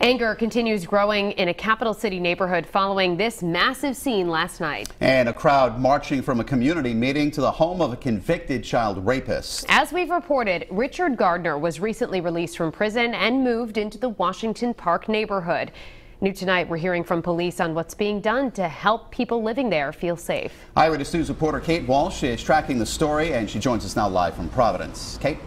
Anger continues growing in a capital city neighborhood following this massive scene last night. And a crowd marching from a community meeting to the home of a convicted child rapist. As we've reported, Richard Gardner was recently released from prison and moved into the Washington Park neighborhood. New tonight, we're hearing from police on what's being done to help people living there feel safe. Eyewitness News reporter Kate Walsh is tracking the story, and she joins us now live from Providence. Kate?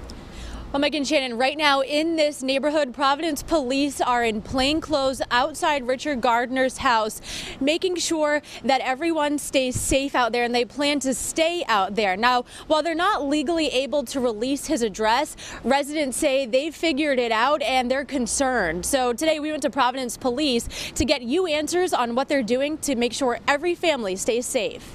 Well, Mike and Shannon, right now in this neighborhood, Providence police are in plain clothes outside Richard Gardner's house, making sure that everyone stays safe out there, and they plan to stay out there. Now, while they're not legally able to release his address, residents say they've figured it out and they're concerned. So today we went to Providence police to get you answers on what they're doing to make sure every family stays safe.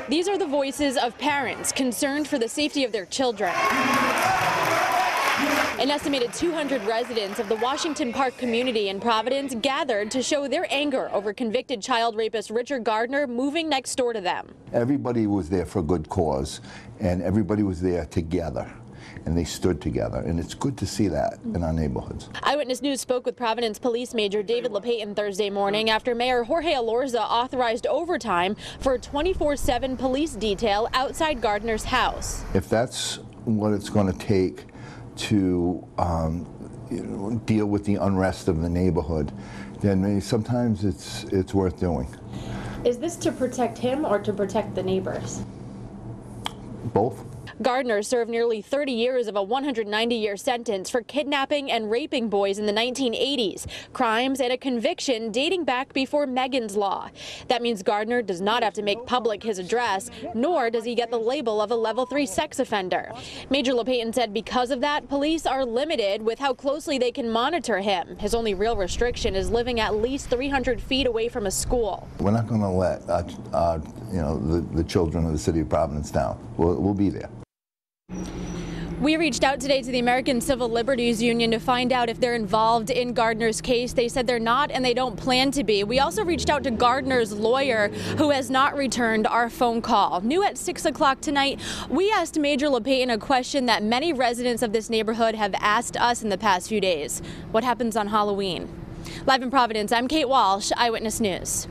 These are the voices of parents concerned for the safety of their children. An estimated 200 residents of the Washington Park community in Providence gathered to show their anger over convicted child rapist Richard Gardner moving next door to them. Everybody was there for a good cause, and everybody was there together. And they stood together, and it's good to see that in our neighborhoods. Eyewitness News spoke with Providence Police Major David LePayton Thursday morning after Mayor Jorge Alorza authorized overtime for a 24/7 police detail outside Gardner's house. If that's what it's going to take to deal with the unrest of the neighborhood, then maybe sometimes it's worth doing. Is this to protect him or to protect the neighbors? Both. Gardner served nearly 30 years of a 190-year sentence for kidnapping and raping boys in the 1980s, crimes and a conviction dating back before Megan's Law. That means Gardner does not have to make public his address, nor does he get the label of a level 3 sex offender. Major LePayton said because of that, police are limited with how closely they can monitor him. His only real restriction is living at least 300 feet away from a school. We're not going to let the children of the city of Providence down. We'll be there. We reached out today to the American Civil Liberties Union to find out if they're involved in Gardner's case. They said they're not, and they don't plan to be. We also reached out to Gardner's lawyer, who has not returned our phone call. New at 6 o'clock tonight, we asked Major LePayton a question that many residents of this neighborhood have asked us in the past few days. What happens on Halloween? Live in Providence, I'm Kate Walsh, Eyewitness News.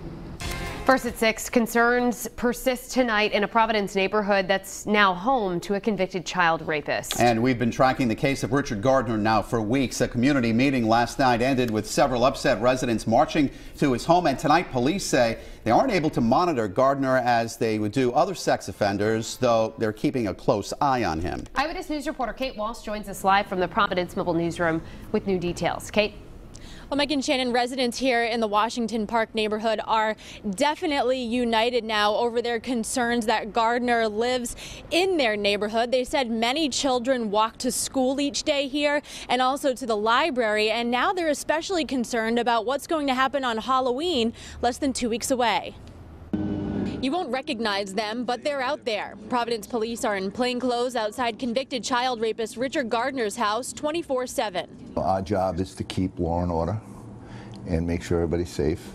First at 6, concerns persist tonight in a Providence neighborhood that's now home to a convicted child rapist. And we've been tracking the case of Richard Gardner now for weeks. A community meeting last night ended with several upset residents marching to his home. And tonight, police say they aren't able to monitor Gardner as they would do other sex offenders, though they're keeping a close eye on him. Eyewitness News reporter Kate Walsh joins us live from the Providence Mobile Newsroom with new details. Kate? Well, Mike and Shannon, residents here in the Washington Park neighborhood are definitely united now over their concerns that Gardner lives in their neighborhood. They said many children walk to school each day here and also to the library, and now they're especially concerned about what's going to happen on Halloween less than 2 weeks away. You won't recognize them, but they're out there. Providence police are in plain clothes outside convicted child rapist Richard Gardner's house 24/7. Our job is to keep law and order and make sure everybody's safe,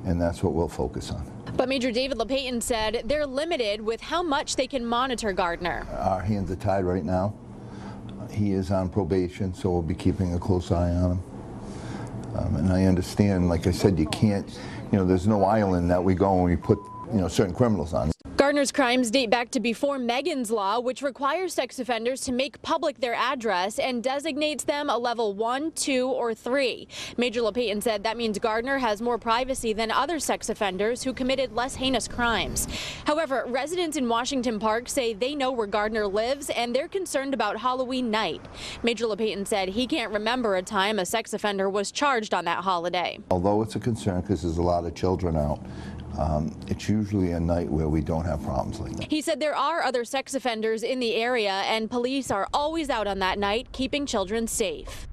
and that's what we'll focus on. But Major David LePayton said they're limited with how much they can monitor Gardner. Our hands are tied right now. He is on probation, so we'll be keeping a close eye on him. And I understand, like I said, you can't, there's no island that we go and we put certain criminals on. Gardner's crimes date back to before Megan's Law, which requires sex offenders to make public their address and designates them a level 1, 2, or 3. Major LePayton said that means Gardner has more privacy than other sex offenders who committed less heinous crimes. However, residents in Washington Park say they know where Gardner lives and they're concerned about Halloween night. Major LePayton said he can't remember a time a sex offender was charged on that holiday. Although it's a concern because there's a lot of children out, it's usually a night where we don't have problems like that. He said there are other sex offenders in the area and police are always out on that night keeping children safe.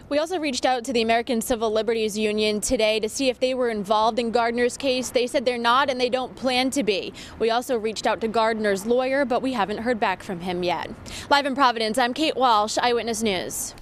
We also reached out to the American Civil Liberties Union today to see if they were involved in Gardner's case. They said they're not and they don't plan to be. We also reached out to Gardner's lawyer, but we haven't heard back from him yet. Live in Providence, I'm Kate Walsh, Eyewitness News.